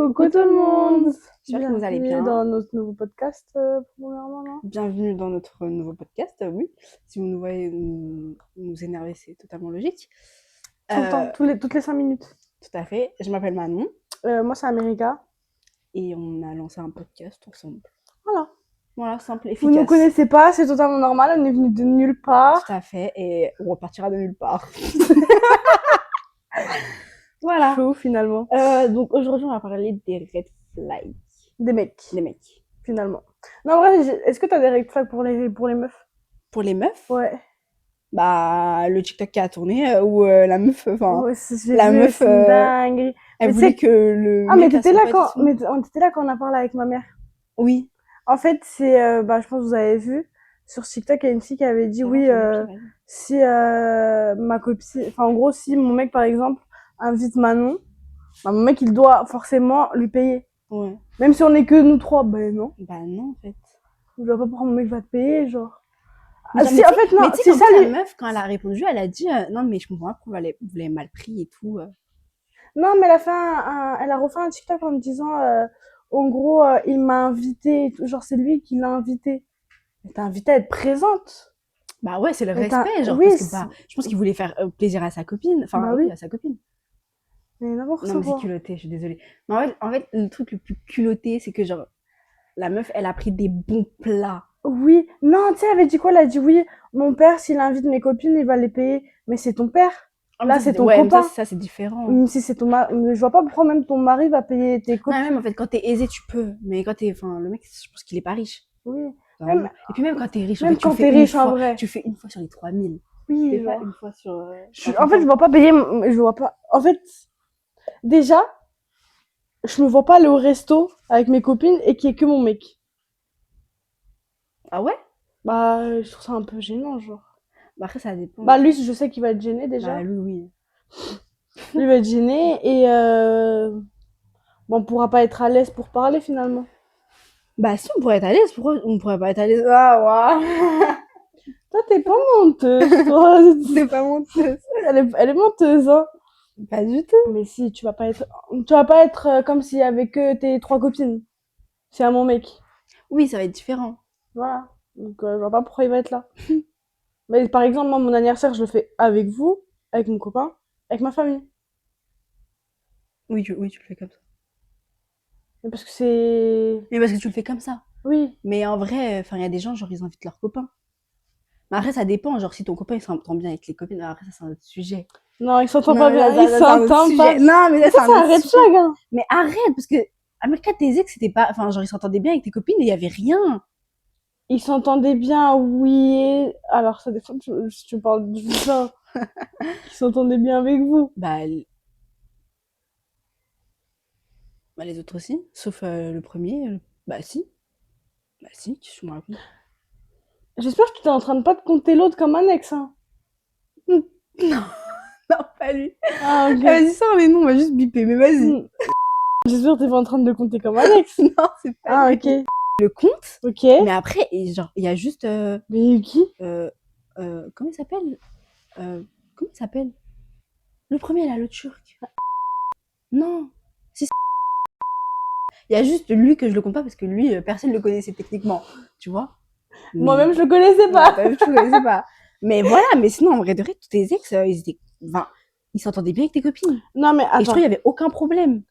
Coucou tout le monde! J'espère que vous allez Bienvenue bien. dans notre nouveau podcast, premièrement, non? Bienvenue dans notre nouveau podcast, oui. Si vous nous voyez nous énerver, c'est totalement logique. Tout le temps, toutes les 5 minutes. Tout à fait. Je m'appelle Manon Moi, c'est America. et on a lancé un podcast ensemble. Voilà. Voilà, simple, Vous ne nous efficace. connaissez pas, c'est totalement normal, on est venu de nulle part. Tout à fait. Et on repartira de nulle part. Voilà. Chaud, finalement. Donc aujourd'hui, on va parler des red flags. Des mecs, Des mecs. finalement. Non, en vrai, est-ce que t'as des red flags pour les meufs? Pour les meufs, Ouais. bah, le TikTok qui a tourné, où la meuf, enfin, Ouais, j'ai la vu, meuf, c'est une dinguerie. elle Mais voulait tu sais que le Ah, mais mec t'étais là assomme pas quand, et tout. t'étais là quand on a parlé avec ma mère. Oui. En fait, c'est, je pense que vous avez vu, sur TikTok, il y a une fille qui avait dit, oui, si ma copine, enfin en gros, si mon mec par exemple invite Manon, bah, mon mec il doit forcément lui payer. Ouais. Même si on est que nous trois, ben non. Bah non, en fait. Je vois pas pourquoi mon mec va te payer, genre. Mais Ah, genre, si, en fait, non, mais tu sais si qu'en ça plus, lui. la meuf, quand elle a répondu, elle a dit non, mais je comprends pas pourquoi vous l'avez mal pris et tout. Non, mais elle a fait elle a refait un TikTok en me disant, en gros, il m'a invité, et tout. Genre c'est lui qui l'a invité. Mais t'as invité à être présente. Bah ouais, c'est le Mais respect, genre, oui, parce que bah, je pense qu'il voulait faire plaisir à sa copine. Enfin, bah oui, oui, à sa copine. mais Non, n'importe mais c'est quoi. culotté, je suis désolée. Mais en fait, le truc le plus culotté, c'est que genre, la meuf, elle a pris des bons plats. Oui, non, tu sais, elle avait dit quoi? Elle a dit oui, mon père, s'il invite mes copines, il va les payer. Mais c'est ton père. Ah, mais Là, ça, c'est ton ouais, mais copain. ça, c'est différent. Même si c'est ton mari, je vois pas pourquoi même ton mari va payer tes Non, copines. même en fait, quand t'es aisé, tu peux. Mais quand t'es. Enfin, le mec, je pense qu'il est pas riche. Oui. Vraiment. Même, Et puis même quand t'es riche, en fait, même tu le quand fais t'es une riche en fois. vrai. Tu le fais une fois sur les 3000. Tu Oui, fais pas genre. une fois sur En fait, je 500. vois pas payer, je vois pas. En fait, déjà, je me vois pas aller au resto avec mes copines et qu'il y ait que mon mec. Ah ouais? Bah, je trouve ça un peu gênant, genre. Bah après, ça dépend. Bah, lui, je sais qu'il va être gêné déjà. Bah lui, oui. Lui va être gêné et bon, on pourra pas être à l'aise pour parler finalement. Bah si, on pourrait être à l'aise. Pourquoi on pourrait pas être à l'aise? Ah, ouais. Toi, t'es pas menteuse, toi. C'est pas menteuse. Elle est menteuse, hein. Pas du tout. Mais si, tu vas pas être comme s'il y avait que tes 3 copines. C'est à mon mec. Oui, ça va être différent. Voilà. Donc, je vois pas pourquoi il va être là. Mais par exemple, moi, mon anniversaire, je le fais avec vous, avec mon copain, avec ma famille. Oui, oui, tu le fais comme ça. Mais parce que c'est... Mais parce que tu le fais comme ça. Oui. Mais en vrai, enfin, il y a des gens, genre, ils invitent leurs copains. Mais après, ça dépend. Genre, si ton copain, il s'entend bien avec les copines, après, ça, c'est un autre sujet. Non, il s'entend Non, pas mais là, bien. Il ça, c'est un autre s'entend pas. sujet. Non, mais là, Ça, c'est un c'est un autre red sujet. flag, hein. Mais arrête, parce que America, tes ex, c'était pas. Enfin, genre, ils s'entendaient bien avec tes copines et il y avait rien. Ils s'entendaient bien, oui. Alors, ça dépend, si tu parles du vin. Ils s'entendaient bien avec vous. Bah, bah les autres aussi. Sauf le premier. Bah, si. Bah, si, tu me racontes. J'espère que tu t'es en train de pas te compter l'autre comme un ex, hein. Non, non, pas lui. Ah, ok. Ah, vas-y, sors les noms, on va juste biper, mais vas-y. Hmm. J'espère que t'es pas en train de le compter comme un ex. Non, c'est pas Ah, lui. ok. Le compte, Ok. mais après, genre, il y a juste. Mais qui? Comment il s'appelle Comment il s'appelle Le premier, là, le turc. Non. Si, il y a juste lui que je le compte pas parce que lui, personne ne le connaissait techniquement. Tu vois Moi-même, je le connaissais Ouais, pas. t'as vu, je le connaissais pas. Mais voilà, mais sinon, en vrai de vrai, tous tes ex, ils étaient. Enfin, ils s'entendaient bien avec tes copines. Non, mais Et je trouve attends. qu'il y avait aucun problème.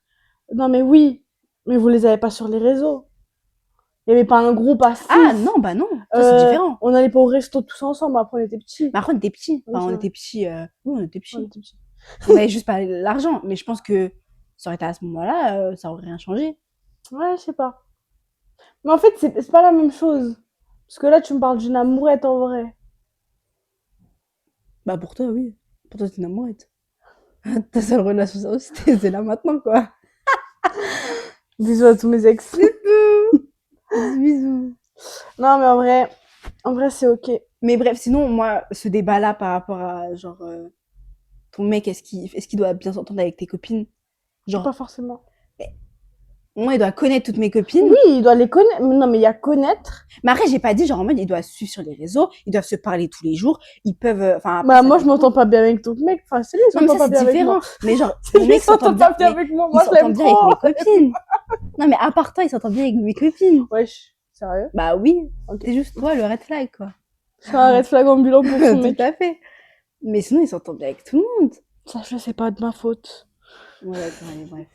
Non, mais oui. Mais vous les avez pas sur les réseaux. Il y avait pas un groupe à 6. Ah non, bah non, ça c'est différent. On allait pas au resto tous ensemble. Après, on était petits. Mais après, on était petits. Oui, Enfin, c'est on vrai. était petits. Oui, on était On petits. était petits. On avait juste pas l'argent. Mais je pense que ça aurait été à ce moment-là, ça aurait rien changé. Ouais, je sais pas. Mais en fait, c'est pas la même chose. Parce que là, tu me parles d'une amourette en vrai. Bah pour toi, oui. Pour toi, c'est une amourette. Ta seule relation sérieuse, c'est là maintenant, quoi. Bisous à tous mes ex. Bisous, bisous. Non, mais en vrai, c'est ok. Mais bref, sinon, moi, ce débat-là par rapport à, genre, ton mec, est-ce qu'il doit bien s'entendre avec tes copines? Pas Genre, forcément. Moi, il doit connaître toutes mes copines. Oui, il doit les connaître. Non, mais il y a connaître. Mais après, j'ai pas dit, genre, en mode, ils doivent se suivre sur les réseaux, ils doivent se parler tous les jours, ils peuvent, enfin, après, Bah, ça moi, je dépend. m'entends pas bien avec ton mec. Enfin, c'est lui, il Non, mais s'entend ça, pas c'est bien avec différent. moi. Mais genre, C'est mon lui, mec il s'entend s'entend pas bien, bien mais avec moi. il Moi, je s'entend l'aime bien avec trop. mes copines. Non, mais à part toi, il s'entend bien avec mes copines. Wesh, sérieux? Bah oui, Ok. c'est juste toi, le red flag, quoi. C'est un red flag ambulant pour son Tout mec. à fait. Mais sinon, il s'entend bien avec tout le monde. Sacha, c'est pas de ma faute. Ouais, d'accord, allez, bref.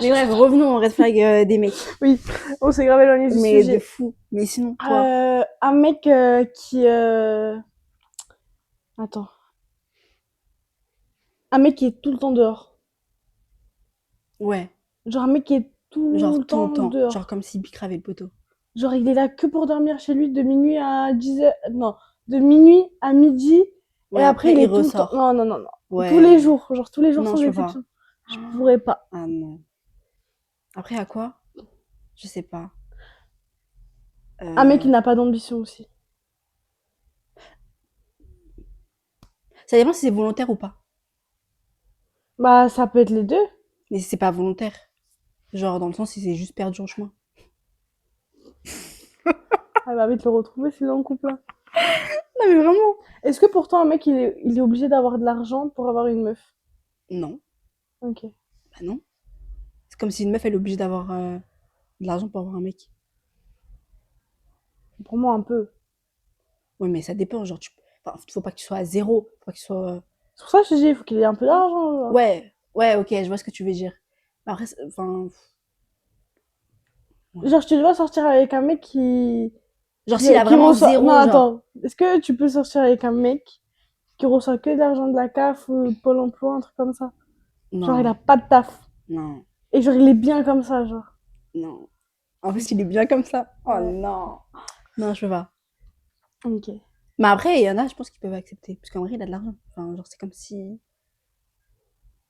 Mais bref, revenons au red flag des mecs. Oui, on s'est grave éloigné du Mais de sujet. fou. Mais sinon, toi. Un mec qui... Attends. Un mec qui est tout le temps dehors. Ouais, Genre un mec qui est tout genre le tout le temps temps. dehors. Genre comme si Bicrave le poteau. Genre il est là que pour dormir chez lui de minuit à 10h. Non, de minuit à midi. Ouais, Et après il il est tout le temps... ressort. Non, non, non, non. Ouais. Tous les jours. Genre tous les jours Non, sans je peux pas. exception. Je pourrais pas. Ah non. Après, à quoi? Je sais pas. Un mec qui n'a pas d'ambition aussi. Ça dépend si c'est volontaire ou pas. Bah ça peut être les deux. Mais si c'est pas volontaire. Genre dans le sens si c'est juste perdu en chemin. Elle va vite le retrouver sinon on couple là. Non, mais vraiment. Est-ce que pourtant un mec il est obligé d'avoir de l'argent pour avoir une meuf? Non. Ok. Bah non. C'est comme si une meuf, elle est obligée d'avoir de l'argent pour avoir un mec. Pour moi un peu. Oui, mais ça dépend. Genre, enfin, faut pas que tu sois à zéro. Faut pas que tu sois. C'est pour ça que je te dis, il faut qu'il ait un peu d'argent. Genre. Ouais, ouais, ok, je vois ce que tu veux dire. Mais après, enfin. Ouais. Genre, tu dois sortir avec un mec qui. Genre, s'il a vraiment zéro, Non, genre. attends. Est-ce que tu peux sortir avec un mec qui reçoit que de l'argent de la CAF ou de Pôle emploi, un truc comme ça? Genre, il a Non, pas de taf. non, Et genre, il est bien comme ça, genre. non. En plus, il est bien comme ça. Oh Ouais. non. Non, je peux pas. Ok. Mais après, il y en a, je pense qu'ils peuvent accepter. Parce qu'en vrai, il a de l'argent. Enfin, genre, c'est comme si.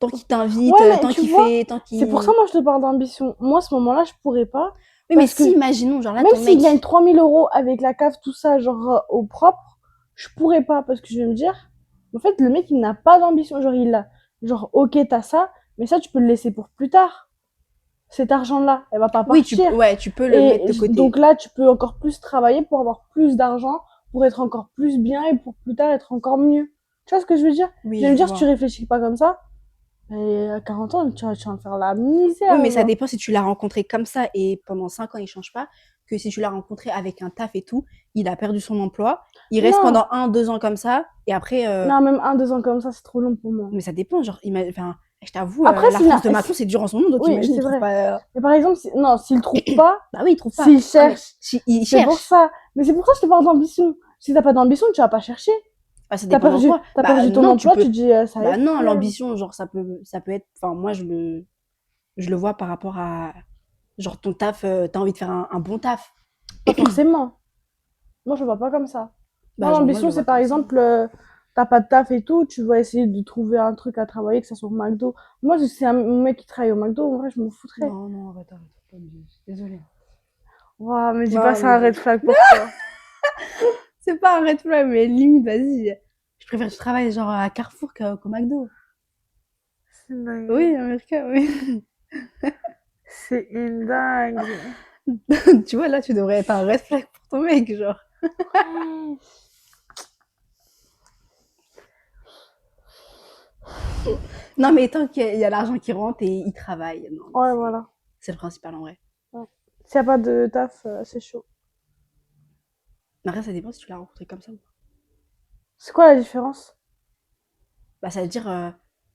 Tant qu'il t'invite, Ouais, mais tant tu qu'il vois, fait, tant c'est pour qu'il. ça, moi, je te parle d'ambition. Moi, à ce moment-là, je pourrais pas. Oui, mais Parce que si, imaginons, genre là, même ton s'il mec. gagne 3000 euros avec la CAF, tout ça, genre au propre, je pourrais pas. Parce que je vais me dire, en fait, le mec, il n'a pas d'ambition. Genre, il a. Genre, ok, t'as ça, mais ça, tu peux le laisser pour plus tard. Cet argent-là, elle va pas Oui, partir. ouais, tu peux le mettre Et de côté. donc là, tu peux encore plus travailler pour avoir plus d'argent, pour être encore plus bien et pour plus tard être encore mieux. Tu vois ce que je veux dire? Oui, Je veux je me dire, si tu vois. réfléchis pas comme ça, et à 40 ans, tu vas me faire la Oui, misère, mais ça genre. dépend si tu l'as rencontré comme ça et pendant 5 ans, il change pas, que si tu l'as rencontré avec un taf et tout, il a perdu son emploi, il reste Non, pendant 1, 2 ans comme ça, et après. non, même 1, 2 ans comme ça, c'est trop long pour moi. Mais ça dépend, genre, enfin, je t'avoue, Après, la France de Macron, c'est dur en ce moment, donc oui, imagine, il c'est trouve vrai. pas. Mais par exemple, non, s'il trouve pas, Bah oui, il trouve pas. s'il Ah, mais cherche, il c'est pour cherche. ça. Mais c'est pour ça que je te parle d'ambition. Si t'as pas d'ambition, tu vas pas chercher. Ah, ça dépend dans quoi. T'as Bah perdu ton non, tu emploi, tu peux. te dis, ça y est, Bah non, flemme. l'ambition, genre, ça peut être. Enfin, moi, je le vois par rapport à. Genre, ton taf, t'as envie de faire un bon taf. Pas forcément. Moi, je le vois pas comme ça. Moi, Bah, genre, moi, je l'ambition, le c'est vois par comme ça. exemple, t'as pas de taf et tout, tu vas essayer de trouver un truc à travailler, que ça soit au McDo. Moi, si c'est un mec qui travaille au McDo, en vrai, je m'en foutrais. Non, non, arrête, arrête. Pas obligé. Désolée. Waouh, me dis pas, Non, c'est un mais red flag pour toi. c'est pas un red flag, mais limite, vas-y. Je préfère que tu travailles genre à Carrefour qu'au McDo. C'est une dingue. Oui, américain, oui. C'est une dingue. Tu vois, là, tu devrais être un red flag pour ton mec, genre. Non, mais tant qu'il y a l'argent qui rentre et il travaille, non, Ouais, voilà. c'est le principal en vrai. Ouais. S'il y a pas de taf, c'est chaud. Mais après, ça dépend si tu l'as rencontré comme ça ou pas. C'est quoi la différence? Bah, ça veut dire,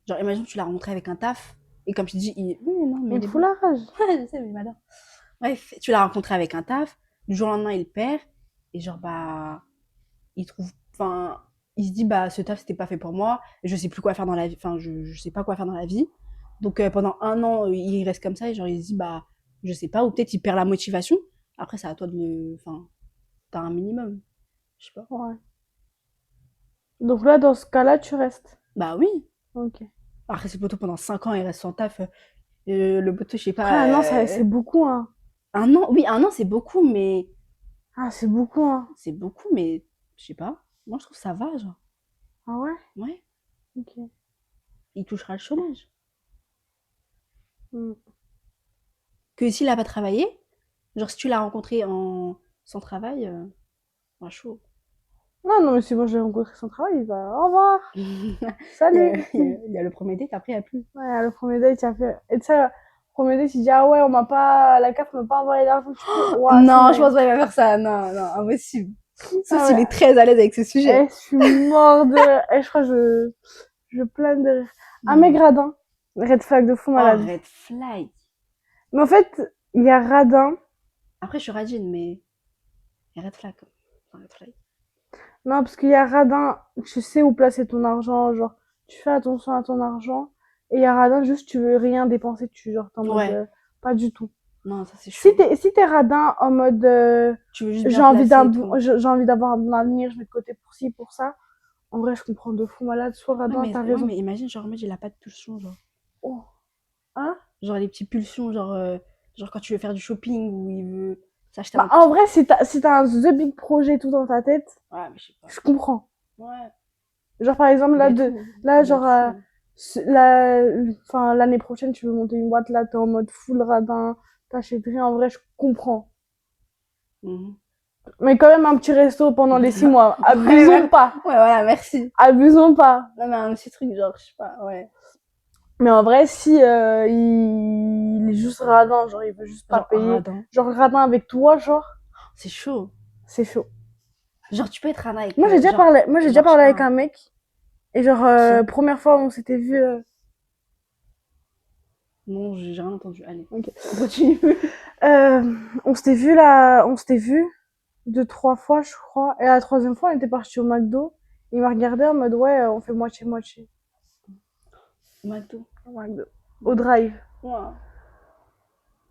genre, imagine que tu l'as rencontré avec un taf, et comme tu dis, oui, non, mais Il il me est fout bon. la rage. Ouais, je sais, mais madame. Bref, tu l'as rencontré avec un taf, du jour au lendemain, il perd, et genre, bah, il trouve, enfin, il se dit, bah, ce taf, c'était pas fait pour moi, je sais plus quoi faire dans la vie, enfin, je sais pas quoi faire dans la vie. Donc, pendant 1 an, il reste comme ça, et genre, il se dit, bah, je sais pas, ou peut-être il perd la motivation. Après, c'est à toi de le, enfin, t'as un minimum, je sais pas. Ouais. Donc là, dans ce cas-là, tu restes. Bah oui. Ok. Après, ce poteau, pendant 5 ans, il reste sans taf. Le poteau, je sais Après, pas. 1 an, c'est beaucoup, hein. 1 an, oui, 1 an, c'est beaucoup, mais. Ah, c'est beaucoup, hein. C'est beaucoup, mais. Je sais pas. Moi, je trouve que ça va, genre. Ah ouais? Ouais. Ok. Il touchera le chômage. Hmm. que s'il a pas travaillé, genre si tu l'as rencontré sans travail, chaud. Non, mais si moi je l'ai rencontré sans travail, il va au revoir, Il salut. il y a le premier date, après il n'y a plus. Ouais, le premier date, il a fait. Et tu sais, le premier date, il dit ah ouais, la CAF m'a pas envoyé l'argent, tu peux. Ouah, Non, je c'est. pense pas qu'il va faire ça. Non, non, impossible. Sauf Ah s'il ouais, est très à l'aise avec ce sujet. je suis mort de rire. Et je crois que je plane de rire. Un mec Non. radin, red flag de fou Oh, malade. red flag. Mais en fait, il y a radin. Après, je suis radine, mais il y a red flag. Enfin, red flag. Non, parce qu'il y a radin, tu sais où placer ton argent, genre, tu fais attention à ton argent. Et il y a radin, juste, tu veux rien dépenser dessus, genre, t'es en mode, Ouais. pas du tout. Non, ça c'est chaud. Si t'es radin en mode, Tu veux juste bien placer et tout. j'ai envie d'avoir un bon avenir, je mets de côté pour ci, pour ça. En vrai, je comprends de fou malade, soit radin, t'as Ouais, raison. mais imagine, genre, en mode, il a pas de pulsion, genre. Oh. Hein? Genre, les petites pulsions, genre quand tu veux faire du shopping ou il veut s'acheter Bah, un en truc. vrai, si t'as un The Big Projet tout dans ta tête, Ouais, mais je sais pas. je comprends. Ouais. Genre, par exemple, Il va être fou. là, Il va genre, être fou. enfin, l'année prochaine, tu veux monter une boîte, là, t'es en mode full radin, t'achètes rien, en vrai, je comprends. Mhm. Mais quand même, un petit resto pendant les 6 mois. Ouais, Abusons pas. Ouais, voilà, merci. Abusons pas. Non, mais un petit truc, genre, je sais pas, ouais. Mais en vrai, si il est juste radin, genre il veut juste pas Genre, payer, radin. genre radin avec toi, genre, C'est chaud. c'est chaud. Genre, tu peux être radin avec. Moi j'ai déjà Genre, parlé, je sais avec pas. un mec et genre Qui? première fois on s'était vu, Non, j'ai rien entendu. Allez, ok. continue. On s'était vu 2 3 fois je crois et la troisième fois on était parti au McDo. Il m'a regardé en mode ouais on fait moitié moitié. McDo. Au McDo. Au drive. Ouais.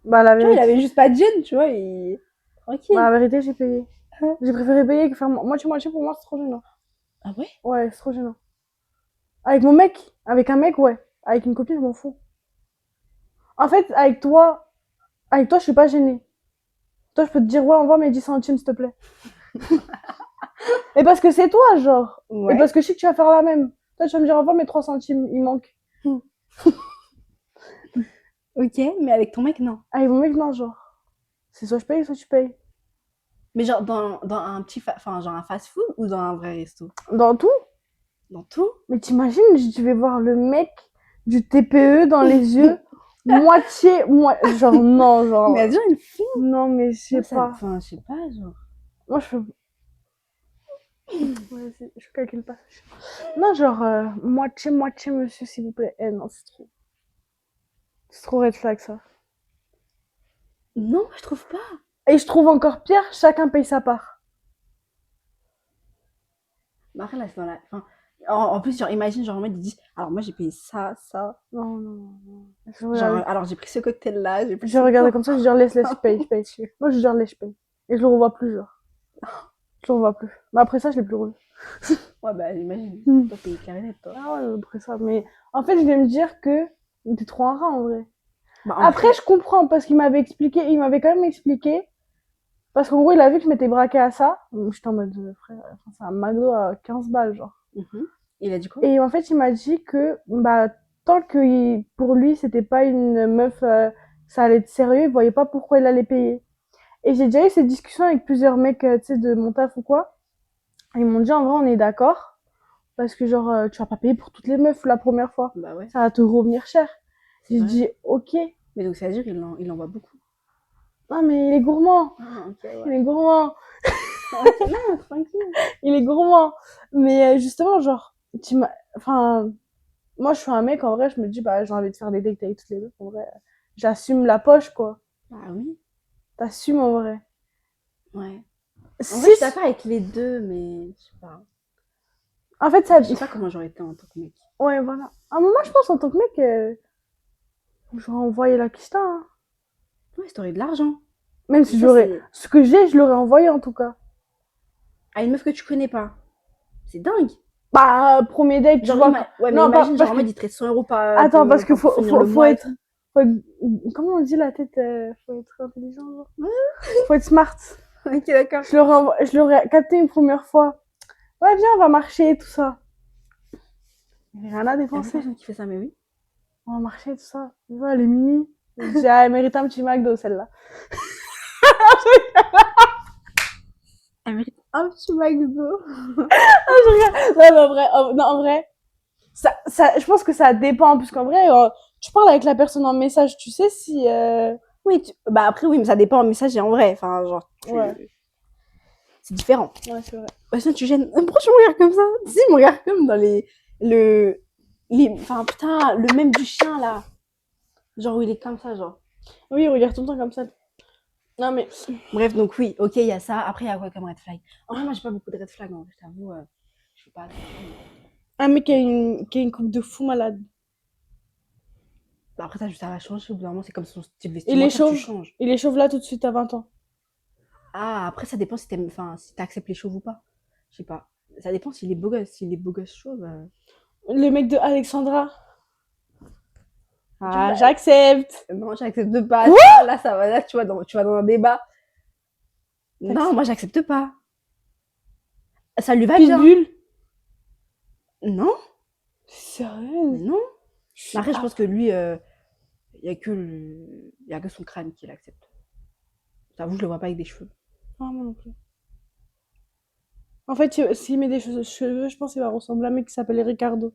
Bah la Tu vois, il vérité, avait juste pas de gêne, tu vois, tranquille. la vérité j'ai payé. J'ai préféré payer que faire moitié moitié pour moi c'est trop gênant. Ah ouais? Ouais c'est trop gênant. Avec mon mec, avec un mec ouais. Avec une copine je m'en fous. En fait, avec toi, je suis pas gênée. Toi, je peux te dire, ouais, envoie mes 10 centimes, s'il te plaît. Et parce que c'est toi, genre. Et Ouais. parce que je sais que tu vas faire la même. Toi, tu vas me dire, envoie mes 3 centimes, il manque. Ok, mais avec ton mec, non. Avec mon mec, non, genre. C'est soit je paye, soit tu payes. Mais genre, dans un petit. Enfin, genre un fast-food ou dans un vrai resto? Dans tout. Dans tout? Mais t'imagines, tu vais voir le mec du TPE dans les yeux. Genre, non, Mais il y a genre. des gens, ils le font. Non, mais je sais Moi, ça. pas. Enfin, je sais pas, genre. Moi, je fais. Vas-y, je calcule pas. Non, genre, moitié, monsieur, s'il vous plaît. Eh, non, c'est trop. C'est trop red flag, ça. Non, je trouve pas. Et je trouve encore pire, chacun paye sa part. Mais après, là, c'est dans la. Enfin, en plus, genre, imagine, genre, en mode, ils disent, alors moi, j'ai payé ça, ça. Non, non, non. Genre, alors j'ai pris ce cocktail-là, j'ai pris Je ce regardais pain. comme ça, je dis, laisse, je paye, je paye. Moi, je dis, laisse, je paye. Et je le revois plus, genre. Je le revois plus. Mais après ça, je l'ai plus revu. Ouais, bah, imagine. Hmm. Toi, t'es clarinette, toi. Ah ouais, après ça. Mais en fait, je vais me dire que t'es trop un rat, en vrai. Bah, Après, je comprends, parce qu'il m'avait expliqué, il m'avait quand même expliqué. Parce qu'en gros, il a vu que je m'étais braqué à ça. Donc, j'étais en mode, frère, c'est un McDo à 15 balles, genre. Il a dit quoi? Et en fait, il m'a dit que, bah, tant que pour lui, c'était pas une meuf, ça allait être sérieux, il voyait pas pourquoi il allait payer. Et j'ai déjà eu cette discussion avec plusieurs mecs, tu sais, de mon taf ou quoi. Ils m'ont dit, en vrai, on est d'accord. Parce que, genre, tu vas pas payer pour toutes les meufs la première fois. Bah ouais. Ça va te revenir cher. J'ai Ouais. dit, ok. Mais donc, ça veut dire qu'il en voit beaucoup. Non, mais il est gourmand. Ah, ok, Il ouais. est gourmand. Ok, non, tranquille. Il est gourmand. Mais justement, genre, enfin, moi, je suis un mec, en vrai, je me dis, bah, j'ai envie de faire des dates avec toutes les meufs. En vrai, j'assume la poche, quoi. Ah oui. T'assumes, en vrai. Ouais. En Si, vrai, je suis d'accord avec les deux, mais je sais pas. en fait, ça. Je sais pas comment j'aurais été en tant que mec. Ouais, voilà. À un moment, je pense, en tant que mec, j'aurais envoyé la Kista, hein. Ouais, si t'aurais de l'argent. Même si Ça, j'aurais. c'est- Ce que j'ai, je l'aurais envoyé, en tout cas. À une meuf que tu connais pas. C'est dingue. Bah, premier date, tu Genre, vois. ouais, mais Non, pas. imagine, Parce genre, en que. mode, il te reste 100 euros Attends, parce que pour finir le faut mois et être. tout. Comment on dit la tête, faut être intelligent, genre. Faut être smart. Ok, d'accord. Je l'aurais capté une première fois. Ouais, viens, on va marcher, tout ça. Il n'y avait rien à Il y a dépenser. personne qui fait ça, mais oui. On va marcher, tout ça. Tu vois, les mini. Je dis, ah, elle mérite un petit McDo, celle-là. Elle mérite un petit McDo. Non, mais en vrai, non, en vrai, je pense que ça dépend, puisqu'en vrai, tu parles avec la personne en message, tu sais si... Oui, bah après, oui, mais ça dépend en message et en vrai. Enfin, genre, Ouais. c'est différent. Ouais, c'est vrai. Ouais, sinon, tu gênes. Pourquoi tu me regardes comme ça? Si, il me regarde comme dans enfin, putain, le même du chien, là. Genre, où il est comme ça, genre. Oui, regarde tout le temps comme ça. Non, mais... Bref, donc oui, ok, il y a ça. Après, il y a quoi comme red flag? En vrai, moi, j'ai pas beaucoup de red flag, hein, je t'avoue. Je suis pas attention. Un mec qui a une coupe de fou malade. Bah, après, ça va changer. Au bout d'un moment, c'est comme son style Il est vestimentaire, tu chauve. changes. Il est chauve là tout de suite à 20 ans. Ah, après, ça dépend si t'aimes, enfin, si t'acceptes les chauves ou pas. Je sais pas. Ça dépend s'il est beau gosse. S'il est beau gosse chauve. Le mec de Alexandra. Ah, Ah, j'accepte. non, j'accepte pas. Quoi? Là, ça va. Là, tu vas dans un débat. Non, T'acceptes. moi, j'accepte pas. Ça lui va bien. Pitbull. Non, Sérieux? mais non. Mais après, je Ah, pense que lui, il y a que y a que son crâne qui l'accepte. J'avoue, je le vois pas avec des cheveux. moi non plus. En fait, s'il met des cheveux, je pense qu'il va ressembler à un mec qui s'appelle Ricardo.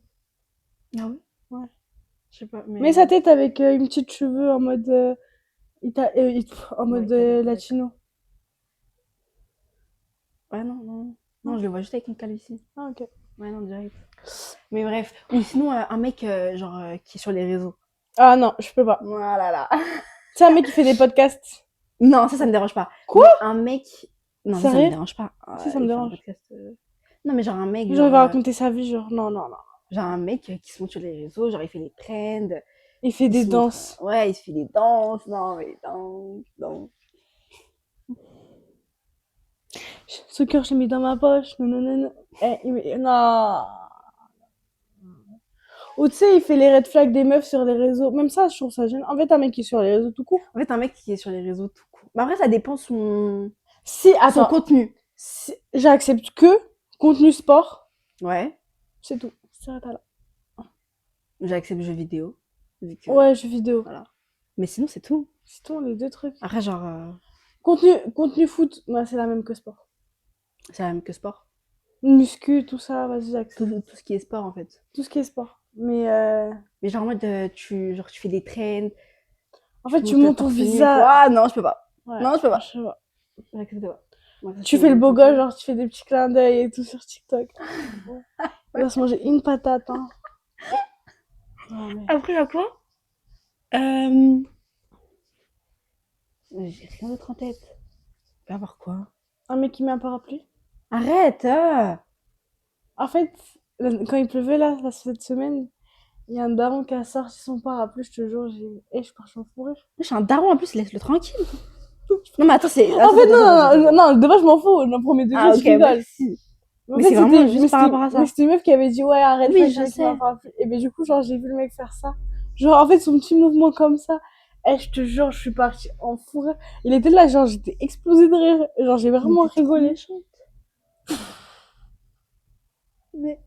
Ah oui? Ouais. Je sais pas, Mais sa tête avec une petite cheveux en mode... en Ouais, mode italienne, latino. Ouais, non, non. Non. Non, je le vois juste avec une calvitie. Ah, ok. Ouais, non, direct. Mais bref. Ou sinon, un mec, genre, qui est sur les réseaux. Ah non, je peux pas. Voilà, là. C'est un mec qui fait des podcasts. Non, ça me dérange pas. Quoi? Mais un mec. Non, ça me Sérieux? dérange pas. Si, ça me Il fait un dérange. podcast. Non, mais genre un mec, Genre, il genre, va raconter sa vie, genre, non, non, non. genre un mec qui se montre sur les réseaux, genre il fait les trends, Il fait il des se montre. danses. Ouais, il se fait des danses, non, mais danse. Ce cœur, je l'ai mis dans ma poche. Non, non, non, non. Non. Ou tu sais, il fait les red flags des meufs sur les réseaux. Même ça, je trouve ça gênant. En fait, un mec qui est sur les réseaux tout court. En fait, un mec qui est sur les réseaux tout court. Mais après, ça dépend Si, son attends, contenu. j'accepte que contenu sport, Ouais, c'est tout. C'est arrêté là. j'accepte jeux vidéo. Vu que, Ouais, jeux vidéo. voilà. Mais sinon, c'est tout. C'est tout, les deux trucs. Après, genre, Contenu foot, bah, c'est la même que sport. c'est la même que sport. Muscu, tout ça, vas-y, j'accepte. Tout ce qui est sport, en fait. Tout ce qui est sport. Mais Mais genre, en mode, tu fais des trends. en fait, tu montes montes ton torse nu et tout. visage. Ah, non, je peux pas. Ouais, Non, je peux pas. je sais pas. J'accepte pas. Moi, ça, Tu c'est fais le beau compliqué. gosse, genre tu fais des petits clins d'œil et tout sur TikTok. On va se manger une patate, hein. Ouais, mais... Après, à quoi j'ai rien d'autre en tête. Va voir quoi. Un mec qui met un parapluie. Arrête En fait, quand il pleuvait là, cette semaine, il y a un daron qui a sorti son parapluie, je te jure, je pars en fou rire. Je suis un daron en plus, laisse-le tranquille. Non, mais attends, c'est. En fait, non, de base, je m'en fous. Le premier degré, Ah, je ok, rigole. merci. En Mais fait, c'est vraiment c'était- juste mais par c'était- rapport à ça. Mais c'était une meuf qui avait dit, ouais, arrête, Oui, pas, je avec sais. un parapluie. Et ben, du coup, genre, j'ai vu le mec faire ça. Genre, en fait, son petit mouvement comme ça. Je te jure, je suis partie en fou rire. Il était là, genre, j'étais explosée de rire. Genre, j'ai vraiment Mais t'es trop rigolé. méchante. Mais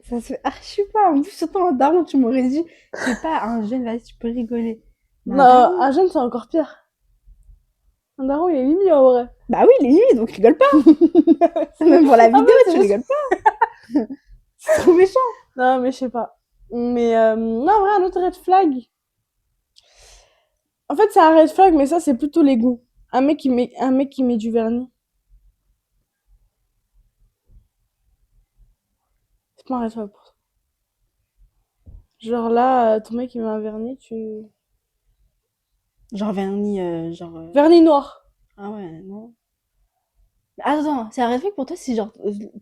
ça se fait archi pas. En plus, surtout un daron, tu m'aurais dit, c'est pas un jeune, vas-y, tu peux rigoler. Mais un Non, daron. un jeune, c'est encore pire. Un daron, il est mimi en vrai. Bah oui, il est limite, donc rigole pas. Même pour la vidéo, c'est tu juste- rigoles pas. C'est trop méchant. Non, mais je sais pas. Mais non, en vrai, un autre red flag. En fait, c'est un red flag, mais ça, c'est plutôt les goûts. Un mec qui met du vernis. C'est pas un red flag pour toi. Genre là, ton mec, il met un vernis, tu... Genre vernis, Vernis noir. Ah ouais, non. Mais attends, c'est un réflexe pour toi si genre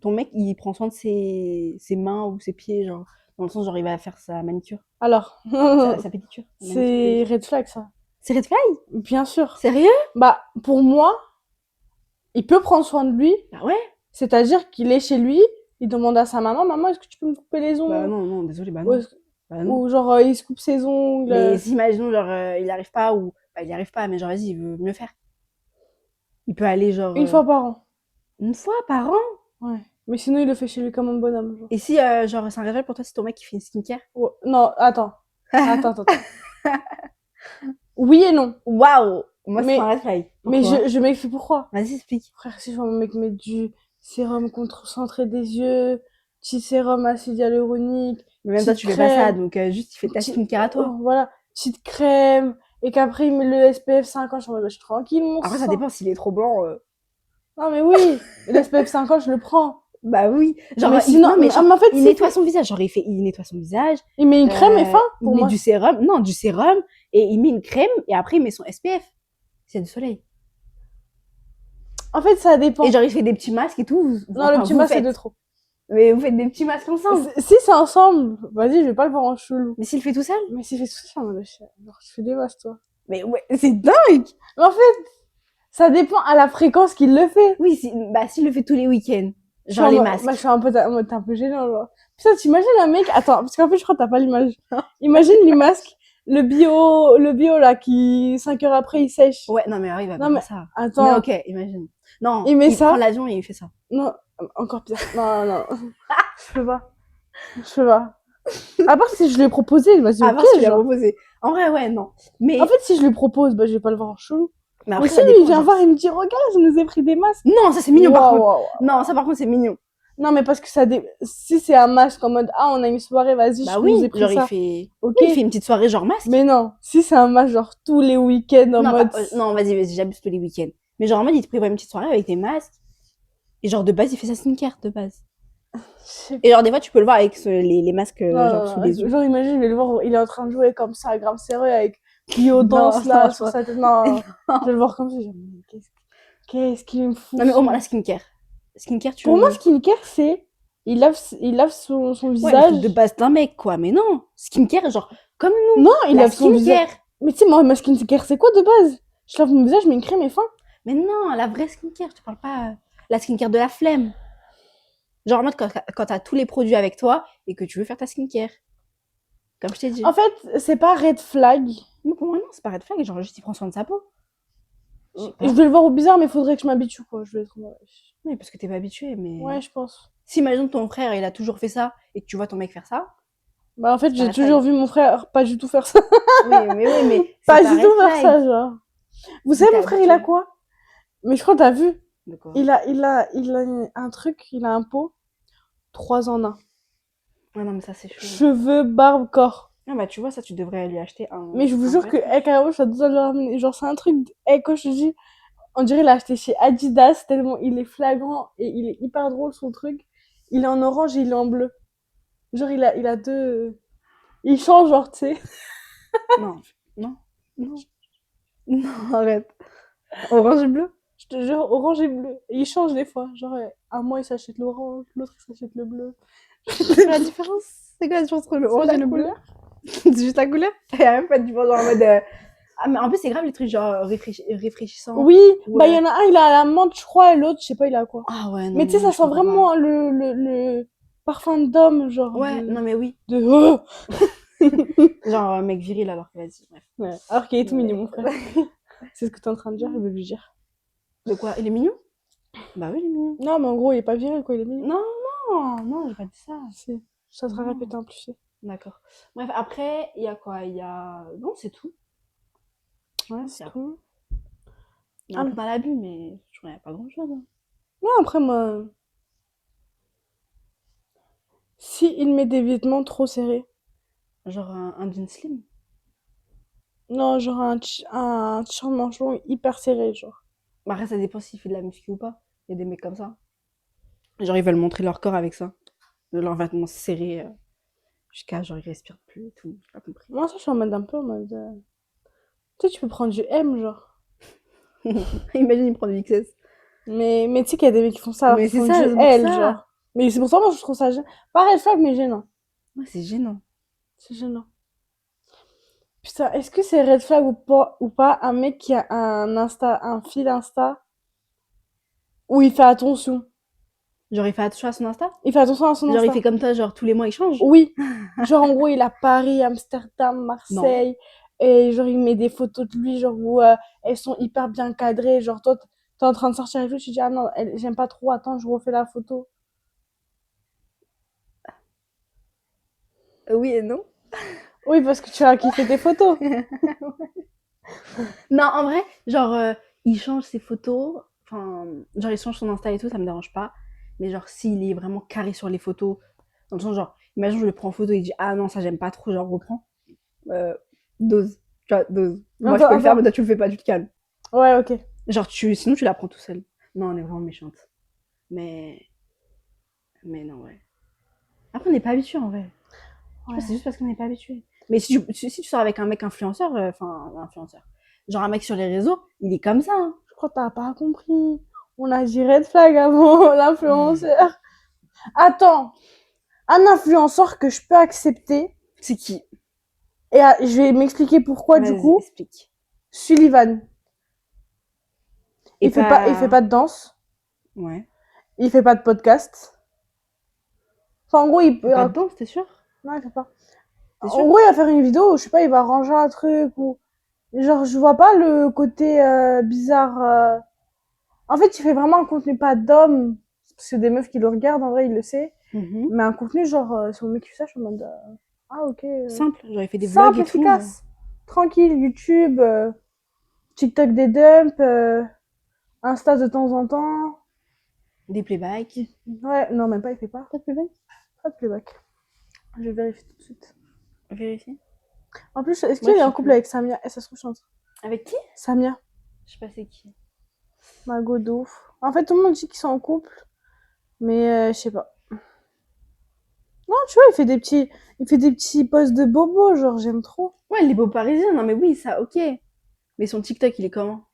ton mec il prend soin de ses mains ou ses pieds, genre dans le sens genre il va faire sa manicure, Alors, sa pédicure. Sa manicure, c'est pédicure. red flag, ça. C'est red flag? Bien sûr. Sérieux? Bah, pour moi, il peut prendre soin de lui. Bah ouais. C'est-à-dire qu'il est chez lui, il demande à sa maman, maman, est-ce que tu peux me couper les Bah ongles? non, non, désolé, bah Ou, non. Bah non. ou genre, il se coupe ses ongles. Mais si, imaginons genre il arrive pas ou bah il y arrive pas mais genre vas-y, il veut mieux faire. Il peut aller genre Une fois par an. une fois par an. Ouais. Mais sinon, il le fait chez lui comme un bonhomme. Genre. Et si genre c'est un réflexe pour toi si ton mec il fait une skincare? Non, attends. Attends. Oui et non. Waouh! Moi, c'est Mais- un red flag. Mais Pourquoi? je m'explique pourquoi. Vas-y, explique. Frère, si je vois un mec mettre du sérum concentré des yeux, petit sérum acide hyaluronique, Mais même toi, petite tu fais pas ça, crème, donc juste, tu fais ta petit- skincare à toi. voilà, petite crème, et qu'après il met le SPF 50, je suis en mode, bah, je suis tranquille, mon Après, ça sang. dépend s'il est trop blanc. Non, mais oui, le SPF 50, je le prends. Bah oui. Genre, Mais il... sinon, non, mais genre, mais en fait, il si nettoie fait- son visage. Genre, il nettoie son visage. il met une crème et fin, Il pour met moi. du sérum. Non, du sérum. Et il met une crème. Et après, il met son SPF. C'est du soleil. En fait, ça dépend. Et genre, il fait des petits masques et tout. Non, le petit masque, c'est de trop. Mais vous faites des petits masques ensemble. Si c'est ensemble, vas-y, je vais pas le voir en chelou. Mais s'il fait tout seul? Mais si fait tout ça, genre, je fais des masques, toi. Mais ouais, c'est dingue! Mais en fait, ça dépend à la fréquence qu'il le fait. Oui, bah, s'il le fait tous les week-ends. Je Genre suis les en masques. Moi, je suis un peu, t'es un peu gênant, genre. Putain, t'imagines un mec, attends, parce qu'en fait, je crois que t'as pas l'image. Imagine les masques, le bio, là, qui, 5 heures après, il sèche. Ouais, non, mais alors, il va Non, pas mais, faire ça. attends. Mais ok, imagine. Non, Il met ça. prend l'avion et il fait ça. Non, encore pire. Non, non. Je peux pas. Je peux pas. À part si je lui ai proposé, vas-y, Ah, ok, parce que tu l'as genre. proposé. En vrai, ouais, non. Mais, En fait, si je lui propose, bah, je vais pas le voir en chelou. mais Ou après, si ça lui, il dépend. vient Genre... voir, il me dit, regarde, je nous ai pris des masques. Non, ça c'est mignon par Waouh, contre. waouh, waouh. Non, ça par contre c'est mignon. Non, mais parce que si c'est un masque en mode, ah, on a une soirée, vas-y, Bah je oui, nous ai pris genre ça. il fait. Ok. Oui, il fait une petite soirée genre masque. Mais non, si c'est un masque, genre, tous les week-ends en Non, mode. non, vas-y, j'abuse tous les week-ends. Mais genre en mode, il te prévoit une petite soirée avec des masques. Et genre de base, il fait sa skincare de base. Je sais Et genre des fois, tu peux le voir avec les masques pas. genre sous les yeux. Genre, imagine, je vais le voir, il est en train de jouer comme ça, grave sérieux, avec Clio danse Non, là, non, sur je sa tête. Non, je vais le voir comme ça, je vais me dire, mais qu'est-ce qu'il me fout? Non, mais au moins la skincare. Skincare, tu Pour moi, skincare, c'est, il lave son Ouais, mais visage. c'est de base d'un mec, quoi. Mais non, skincare, genre, comme nous. Non, il la lave son visage. skincare. Mais tu sais, moi, ma skincare, c'est quoi de base? Je lave mon visage, je mets une crème et fin. Mais non, la vraie skincare, je te parle pas. La skincare de la flemme. Genre en mode quand t'as tous les produits avec toi et que tu veux faire ta skincare. Comme je t'ai dit. En fait, c'est pas red flag. Mais pour moi, non, c'est pas red flag. Genre, juste, il prend soin de sa peau. Je sais pas. Je vais le voir au bizarre, mais il faudrait que je m'habitue, quoi. Je vais être... Oui, parce que t'es pas habitué, mais. Ouais, je pense. Si, imagine ton frère, il a toujours fait ça et que tu vois ton mec faire ça. Bah, en fait, C'est j'ai pas toujours vu mon frère pas du tout faire ça. Oui, Pas c'est du tout red faire flag. ça, genre. Vous savez, t'es mon frère, il a habitué. quoi? Mais je crois que t'as vu. De quoi? Il a un truc, il a un pot. 3 en 1. Ouais, non, mais ça, c'est chaud. Cheveux, barbe, corps. Ah, bah, tu vois, ça, tu devrais lui acheter un. Mais je vous un jure vrai que, truc. carrément, je dois le ramener. Genre, c'est un truc. Quand je te dis, on dirait il l'a acheté chez Adidas, tellement il est flagrant et il est hyper drôle son truc. Il est en orange et il est en bleu. Genre, il a deux. Il change, genre, tu sais. Non, non, non. Non, arrête. Orange et bleu? Je te jure, orange et bleu. Et il change des fois. Genre, un mois il s'achète l'orange, l'autre il s'achète le bleu. C'est la différence? C'est quoi la différence entre le orange la et le bleu? couleur. C'est juste la couleur? Il y a même pas de différence genre en mode. Ah, mais en plus, c'est grave les trucs genre réfraîchissants. Oui, Ouais. bah il y en a un, il a la menthe, je crois, et l'autre, je sais pas, il a quoi. Ah ouais, non. Mais tu sais, non, ça je sent comprends vraiment le parfum d'homme, genre. pas. Ouais, non, mais oui. De... Oh. Genre un mec viril alors que vas-y, bref. Ouais. Alors qu'il est tout Mais- mignon, mon frère. C'est ce que t'es en train de dire, je veux lui dire. De quoi? Il est mignon? Bah oui, il est mignon. Non, mais en gros, il est pas viril, quoi, il est mignon. Non, j'ai pas dit ça. Si. Ça sera Non. répété en plus. C'est. D'accord. Bref, après, il y a quoi? Il y a. Non, c'est tout. Ouais, c'est tout. Il y a un peu dans l'abus, mais je crois qu'il n'y a pas grand chose. Non, après, moi. Si il met des vêtements trop serrés. Genre un jean slim. Non, genre un t-shirt manche long hyper serré, genre. Bah après, ça dépend s'il fait de la muscu ou pas. Il y a des mecs comme ça. Genre, ils veulent montrer leur corps avec ça. Leurs vêtements serrés jusqu'à genre, ils respirent plus et tout. J'ai pas compris. Moi, ça, je suis en mode un peu en mode. Tu sais, tu peux prendre du M, genre. Imagine, il prend du XS. Mais tu sais qu'il y a des mecs qui font ça. Mais Qui c'est font ça, du c'est pour L, ça. genre. Mais c'est pour ça, moi, je trouve ça gênant. Pas red flag, mais gênant. Ouais, c'est gênant. C'est gênant. Putain, est-ce que c'est red flag ou pas un mec qui a un fil Insta où il fait attention? Genre, il fait attention à son Insta? Il fait attention à son Genre, Insta. il fait comme toi, genre, tous les mois, il change? Oui. Genre, en gros, il a Paris, Amsterdam, Marseille. Et genre, il met des photos de lui, genre, où elles sont hyper bien cadrées. Genre, toi, t'es en train de sortir avec lui, tu dis, ah non, j'aime pas trop, attends, je refais la photo. Oui et non. Oui, parce que tu as kiffé tes photos. Non, en vrai, genre, il change ses photos. Enfin, genre, il change son Insta et tout, ça me dérange pas. Mais genre, s'il est vraiment carré sur les photos, dans le sens, genre, imagine, je le prends en photo et il dit, ah non, ça, j'aime pas trop, genre, reprends. Dose. Tu vois, dose. Moi, je peux le faire, mais toi, tu le fais pas, tu te calmes. Ouais, ok. Genre, sinon, tu la prends tout seul. Non, on est vraiment méchante. Mais. Mais non, ouais. Après, on n'est pas habitué en vrai. Je pense que c'est juste parce qu'on n'est pas habitué. Mais si tu sors avec un mec influenceur, enfin, influenceur, genre un mec sur les réseaux, il est comme ça. Hein. Je crois que t'as pas compris. On a dit red flag avant l'influenceur. Attends, un influenceur que je peux accepter. C'est qui? Et je vais m'expliquer pourquoi du coup. Explique. Sullivan. Et il fait pas de danse. Ouais. Il fait pas de podcast. Enfin, en gros, il peut. Pas de danse, t'es sûr? Non, il fait pas. T'es En sûr? gros, il va faire une vidéo, je sais pas, il va ranger un truc ou. Genre, je vois pas le côté bizarre. En fait, il fait vraiment un contenu pas d'homme. Parce que des meufs qui le regardent, en vrai, il le sait. Mais un contenu, genre, sur le mec qui fait ça, je suis en mode. Ah, ok. Simple, genre il fait des Simple, vlogs et efficace. tout. Tranquille, YouTube, TikTok des dumps, Insta de temps en temps. Des playbacks. Ouais, non, même pas, il fait pas. Pas de playback? Pas de playback. Je vais vérifier tout de suite. Vérifie. En plus, est-ce Moi, qu'il est je en sais couple plus. avec Samia? Et ça se trouve, je suis en train- Avec qui? Samia, Je sais pas c'est qui. ma go de ouf. En fait, tout le monde dit qu'ils sont en couple, mais je sais pas. Non, tu vois, il fait des petits posts de bobo, genre, j'aime trop. Ouais, les beaux parisiens, non mais oui, ça, ok. Mais son TikTok, il est comment?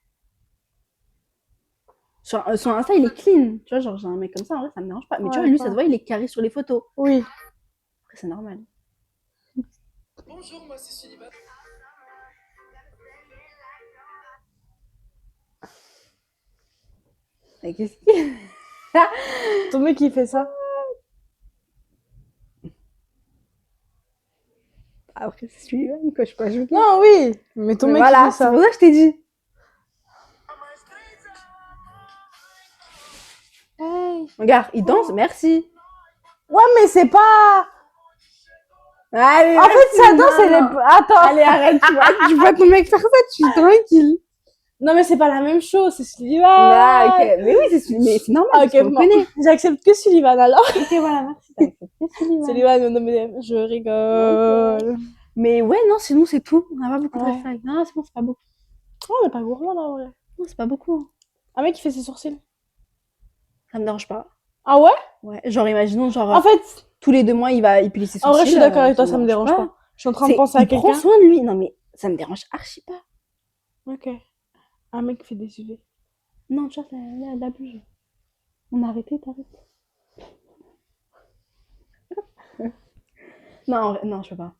Sur son Insta, il est clean. Tu vois, genre, j'ai un mec comme ça, en vrai, ça me dérange pas. Mais tu vois, Ouais, lui, ça ouais. se voit, il est carré sur les photos. Oui. Après, c'est normal. Bonjour, moi c'est Sullivan. Et qu'est-ce qu'il Ton mec, il fait ça. Après, c'est Sullivan, quoi, je peux ajouter. Non, oui, mais ton Mais mec, voilà, il fait c'est ça. pour ça que je t'ai dit. Hey. Regarde, il danse, merci. Ouais, mais c'est pas. Allez, En fait, ça danse, elle est. non. Attends. Allez, arrête, tu vois ton mec faire ça, tu es tranquille. Non, mais c'est pas la même chose, c'est Sullivan. Ah, ok. Mais oui, mais c'est normal, Ah, parce ok, qu'on le bon. connaît. J'accepte que Sullivan alors. Ok, voilà, merci. T'as accepté Sullivan. Sullivan, non, mais je rigole. Mais ouais, non, sinon c'est tout. On n'a pas beaucoup de Ouais. red flags. Non, c'est bon, c'est pas beaucoup. Oh, on n'est pas gourmand là, en vrai. Non, c'est pas beaucoup. Hein. Un mec qui fait ses sourcils. Ça me dérange pas. Ah ouais? Ouais, genre imaginons, genre En fait, tous les 2 mois, il plie ses sourcils. en vrai, je suis d'accord avec toi, ça me dérange pas. Je suis en train de penser à Il prend quelqu'un. soin de lui. Non, mais ça me dérange archi pas. Ok. Un mec qui fait des UV. Non, tu vois, la bouge. On a arrêté, t'arrêtes. Non, non, je peux pas.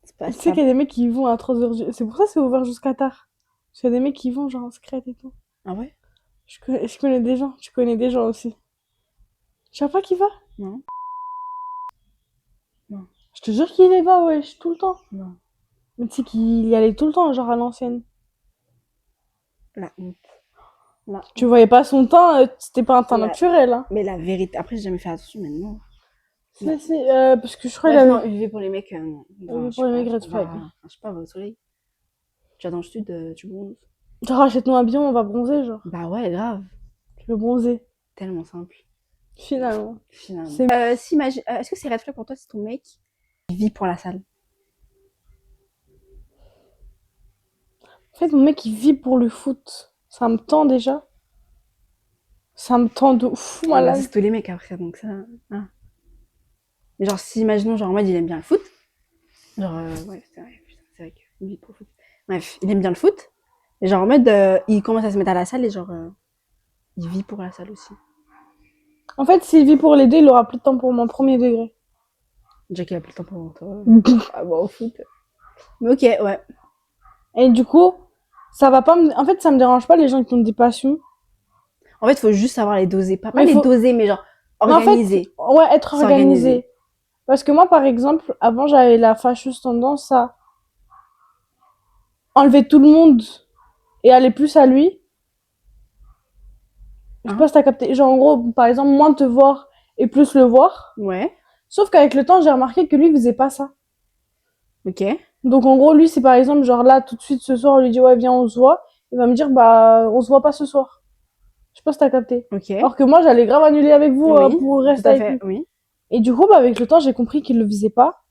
C'est pas Tu sais qu'il y a des mecs qui y vont à 3h. C'est pour ça que c'est ouvert jusqu'à tard. Parce qu'il y a des mecs qui y vont genre en secret et tout. Ah ouais? Je connais des gens. Tu connais des gens aussi. Tu sais pas qui va? Non. Non. Je te jure qu'il y va, wesh, tout le temps. Non. Mais tu sais qu'il y allait tout le temps, genre à l'ancienne. La honte. La Tu voyais pas son teint, c'était pas un teint La- naturel. Hein. Mais la vérité, après, j'ai jamais fait attention, mais non. Si, si, parce que je crois Ouais, qu'il non, avait. UV pour les mecs, non. UV Je pour sais les pas, mecs, red flag. je sais pas, va au soleil. Tu vas dans le sud, tu bronzes. Genre, achète-nous un bidon, on va bronzer, genre. Bah ouais, grave. Je veux bronzer. Tellement simple, Finalement. finalement. C'est- Est-ce que c'est red flag pour toi si ton mec vit pour la salle? En fait, mon mec, il vit pour le foot. Ça me tend déjà. Ça me tend de fou, Ah bah, malade. c'est tous les mecs après, donc ça. Hein. Mais genre, si imaginons, genre en mode il aime bien le foot. Genre, ouais, c'est vrai, putain, c'est vrai qu'il vit pour le foot. Bref, il aime bien le foot. Et genre en mode, il commence à se mettre à la salle et genre, il vit pour la salle aussi. En fait, s'il vit pour les deux, il aura plus de temps pour mon premier degré. Déjà qu'il a plus le temps pour toi. Ah bon, au foot. Mais ok, ouais. Et du coup, ça va pas me... En fait, ça me dérange pas les gens qui ont des passions. En fait, il faut juste savoir les doser. Pas Mais les faut- doser, mais genre Mais en fait, organiser. ouais, être S'organiser. organisé. Parce que moi, par exemple, avant, j'avais la fâcheuse tendance à enlever tout le monde et aller plus à lui. Je sais Hein? pas si t'as capté. Genre, en gros, par exemple, moins te voir et plus le voir. Ouais, Sauf qu'avec le temps, j'ai remarqué que lui, il faisait pas ça. ok. Donc, en gros, lui, c'est par exemple, genre là, tout de suite, ce soir, on lui dit, ouais, viens, on se voit. Il va me dire, bah, on se voit pas ce soir. Je sais pas si t'as capté. Ok. Alors que moi, j'allais grave annuler avec vous Oui, pour tout rester à avec fait, lui. oui. Et du coup, bah, avec le temps, j'ai compris qu'il le faisait pas.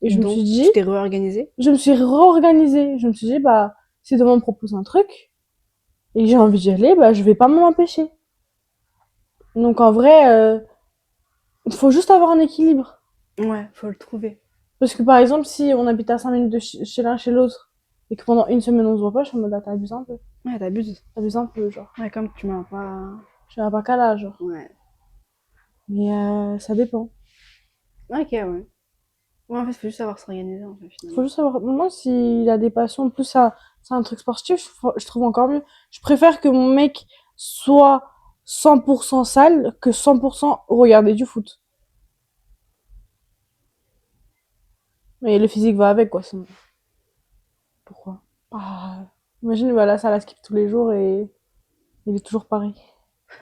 Et je me Donc, suis dit, tu t'es réorganisée? je me suis réorganisée. Je me suis dit, bah, si demain on me propose un truc et que j'ai envie d'y aller, bah, je vais pas m'en empêcher. Donc, en vrai, il faut juste avoir un équilibre. Ouais, faut le trouver. Parce que par exemple, si on habite à 5 minutes de chez l'un chez l'autre et que pendant une semaine on se voit pas, je suis en mode, ah, t'abuses un peu. Ouais, t'abuses. T'abuses un peu, genre. Ouais, comme tu m'as pas... Je suis pas qu'à là, genre. Ouais. Mais ça dépend. Ok, ouais. Ouais, en fait, faut juste savoir s'organiser, en fait, Faut finalement. juste savoir. Moi, s'il a des passions, en plus, ça, c'est un truc sportif, je trouve encore mieux. Je préfère que mon mec soit 100% sale que 100% regarder du foot. Mais le physique va avec, quoi, sinon. Pourquoi? Ah, imagine, il va à la salle à skip tous les jours et il est toujours pareil.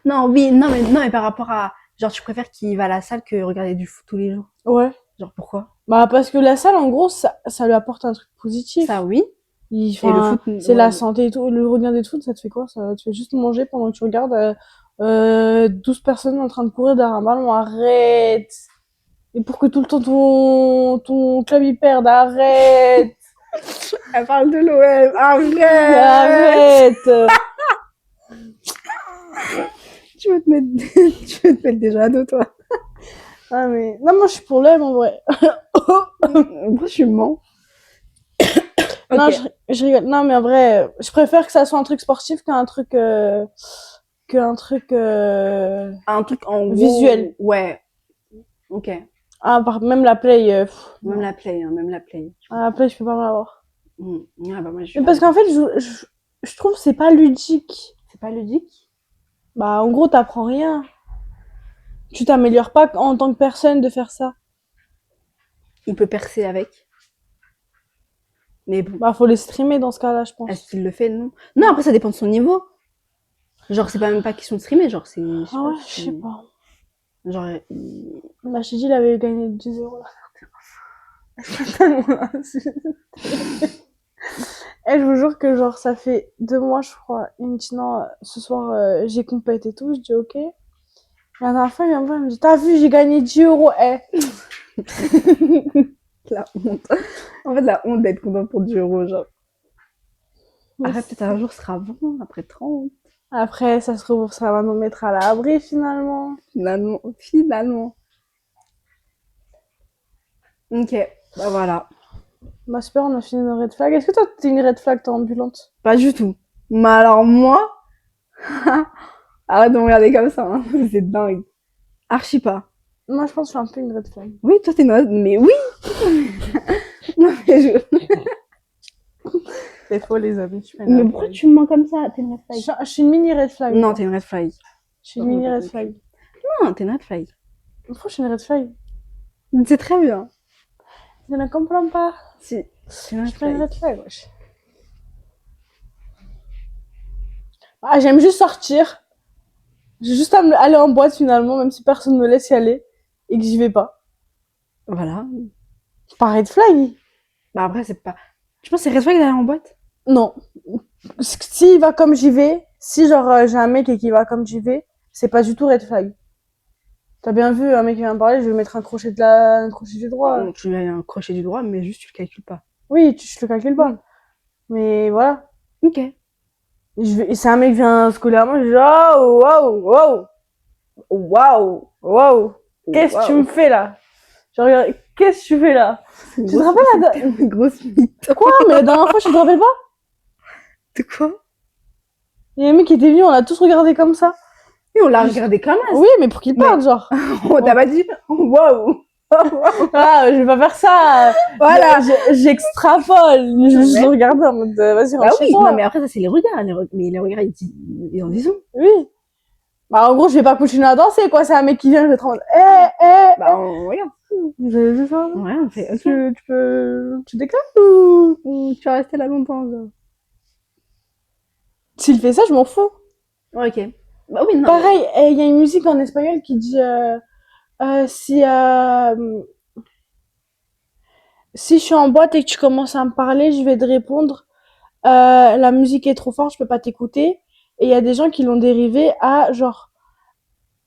Non, oui, non, mais par rapport à... Genre, tu préfères qu'il va à la salle que regarder du foot tous les jours? Ouais. Genre, pourquoi? Bah, parce que la salle, en gros, ça lui apporte un truc Ça, positif. oui. Et le Enfin, foot, c'est ouais. la santé et tout. Le regarder de foot, ça te fait quoi? Ça te fait juste manger pendant que tu regardes 12 personnes en train de courir derrière un ballon. Arrête! Et pour que tout le temps ton club y perde, arrête! Elle parle de l'OM. Arrête! Arrête! Tu veux te mettre, tu veux te mettre déjà à dos, toi. Ah mais... Non, moi je suis pour l'OM en vrai. Pourquoi je mens? Non, Ok. je rigole. Non, mais en vrai, je préfère que ça soit un truc sportif qu'un truc Un truc en gros. visuel. Ouais. Ok. Ah, même la play, Même non. la play, hein, même la play. Ah, la play, je peux pas me l'avoir. Ah bah moi je suis Mais fan. parce qu'en fait, je trouve que c'est pas ludique. C'est pas ludique? Bah, en gros, t'apprends rien. Tu t'améliores pas en tant que personne de faire ça. Il peut percer avec. Mais bon, Bah, faut les streamer dans ce cas-là, je pense. est-ce qu'il le fait? Non. Non, après ça dépend de son niveau. Genre, c'est pas même pas question de streamer, genre, c'est. Je sais Ah pas. ouais, je sais pas. Genre, Bah, je t'ai dit, il avait gagné 10 euros. Tellement insulté. Eh, je vous jure que genre ça fait 2 mois je crois. Il me dit non, ce soir j'ai compète et tout. Je dis ok. Et la dernière fois il vient me voir, il me dit t'as vu j'ai gagné 10 euros. Eh. la honte. En fait, la honte d'être content pour 10 euros, genre. Après, peut-être un jour ce sera bon, après 30. Après ça se trouve ça va nous mettre à l'abri finalement. Finalement. Ok, bah voilà. Bah super on a fini nos red flags. Est-ce que toi t'es une red flag t'es ambulante? Pas du tout. Mais alors moi, arrête de me regarder comme ça, hein. C'est dingue. Archi pas. Moi je pense que je suis un peu une red flag. Oui, toi t'es une... Mais oui. Non, mais je... C'est faux les amis. Je suis Mais pourquoi tu me mens comme ça? T'es une red flag. Je suis une mini red flag. Non, moi. t'es une red flag. Je suis une mini red flag. Non, t'es une red flag. Pourquoi je suis une red flag? C'est très bien. Je ne comprends pas. Si, c'est une Je red suis pas une flag. red flag, wesh. Ah, j'aime juste sortir. J'ai juste à aller en boîte finalement, même si personne me laisse y aller et que j'y vais pas. Voilà. C'est pas red flag. Bah après, c'est pas... Tu penses que c'est red flag d'aller en boîte? Non. S'il va comme j'y vais, si genre j'ai un mec et qui va comme j'y vais, c'est pas du tout red flag. T'as bien vu, un mec qui vient me parler, je vais mettre un crochet un crochet du droit. Non, tu as un crochet du droit, mais juste tu le calcules pas. Oui, je le calcule pas. Oui. Mais voilà. Ok. Et si un mec vient se coller à moi, je dis oh, waouh, waouh, waouh, waouh. Qu'est-ce que tu me fais là? Je regarde, qu'est-ce que tu fais là? Tu te rappelles une grosse mythe. Quoi? Mais la dernière fois, tu te rappelles pas? De quoi? Il y a un mec qui était venu, on l'a tous regardé comme ça. Oui, on l'a regardé quand même. Oui, mais pour qu'il parte, genre. On t'a pas dit waouh. Ah, je vais pas faire ça. Voilà. J'extrapole. Je vais juste le regarder en mode, vas-y, Bah rentre oui, chez toi. non, mais après, ça, c'est les regards. Mais les regards, ils en disent. Oui. Bah, en gros, je vais pas continuer à danser, quoi. C'est un mec qui vient, je vais être en mode, Bah, on regarde. Je vais juste faire. Ouais, on fait, ok. Tu déclares ou Ou tu vas rester là longtemps, genre. S'il fait ça, je m'en fous. Ouais, ok. Bah oui, non. Pareil, il y a une musique en espagnol qui dit, si, Si je suis en boîte et que tu commences à me parler, je vais te répondre, la musique est trop forte, je peux pas t'écouter. Et il y a des gens qui l'ont dérivé à genre,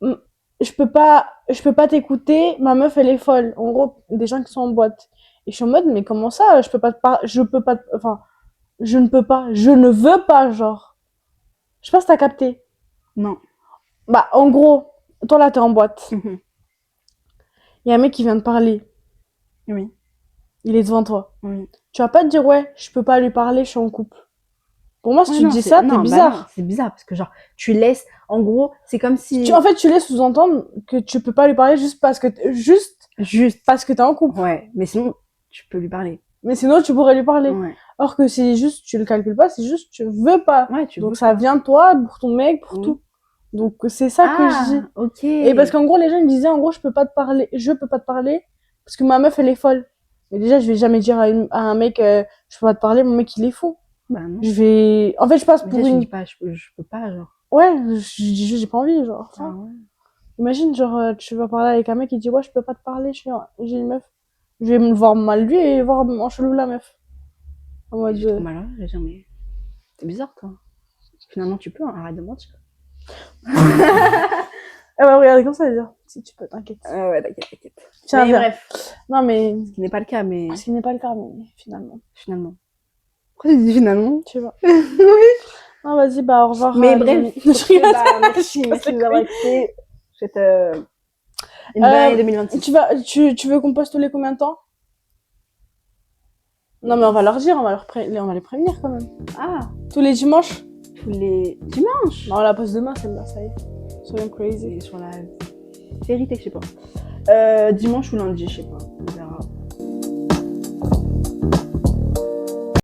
mm, je peux pas t'écouter, ma meuf elle est folle. En gros, des gens qui sont en boîte. Et je suis en mode, mais comment ça, je peux pas, enfin, je ne peux pas, je ne veux pas, genre. Je sais pas si t'as capté. Non. Bah, en gros, toi là t'es en boîte. Mhm. Il y a un mec qui vient de parler. Oui. Il est devant toi. Oui. Tu vas pas te dire, ouais, je peux pas lui parler, je suis en couple. Pour moi, si Ouais, tu te non, dis ça, t'es non, bah bizarre. non, c'est bizarre parce que genre, tu laisses, en gros, c'est comme si. En fait, tu laisses sous-entendre que tu peux pas lui parler juste parce que t'es en couple. Ouais, mais sinon, tu peux lui parler. Mais sinon, tu pourrais lui parler. Ouais. Or que c'est juste, tu le calcules pas, c'est juste, tu veux pas. Ouais, tu Donc veux ça pas. vient de toi, pour ton mec, pour Oui. tout. Donc c'est ça que je dis. Ok. Et parce qu'en gros, les gens ils me disaient, en gros, je peux pas te parler parce que ma meuf elle est folle. Mais déjà, je vais jamais dire à un mec, je peux pas te parler, mon mec il est fou. Bah non. En fait, je passe Mais pour ça, je une. dis pas, je peux pas, genre. Ouais, je dis juste, j'ai pas envie, genre. Ah Enfin, ouais. imagine, genre, tu vas parler avec un mec qui dit, ouais, je peux pas te parler, j'ai une meuf. Je vais me voir mal lui et voir en chelou la meuf. En Et mode. j'ai trop mal, hein, j'ai dire, mais c'est bizarre, toi. Finalement, tu peux, hein, arrête de mentir. Elle va me regarder comme ça et dire, si tu peux, t'inquiète. Ouais, t'inquiète. Tiens, Mais viens. bref, Non, mais. ce qui n'est pas le cas, mais Ce qui n'est pas le cas, mais finalement. finalement. Pourquoi tu dis finalement? Tu vois. Oui. Non, vas-y, bah, au revoir. Mais les bref, amis. sur ce, bah, merci, Je merci casse de les nous avoir couilles. écoutés. Je souhaite une bonne année 2026. Tu veux qu'on poste tous les combien de temps? Non, mais on va leur dire, on va les prévenir quand même. Ah, Tous les dimanches? tous les dimanches. Non, on la poste demain, celle-là, ça y est. Soyons crazy. Et sur la vérité, je sais pas. Dimanche ou lundi, je sais pas.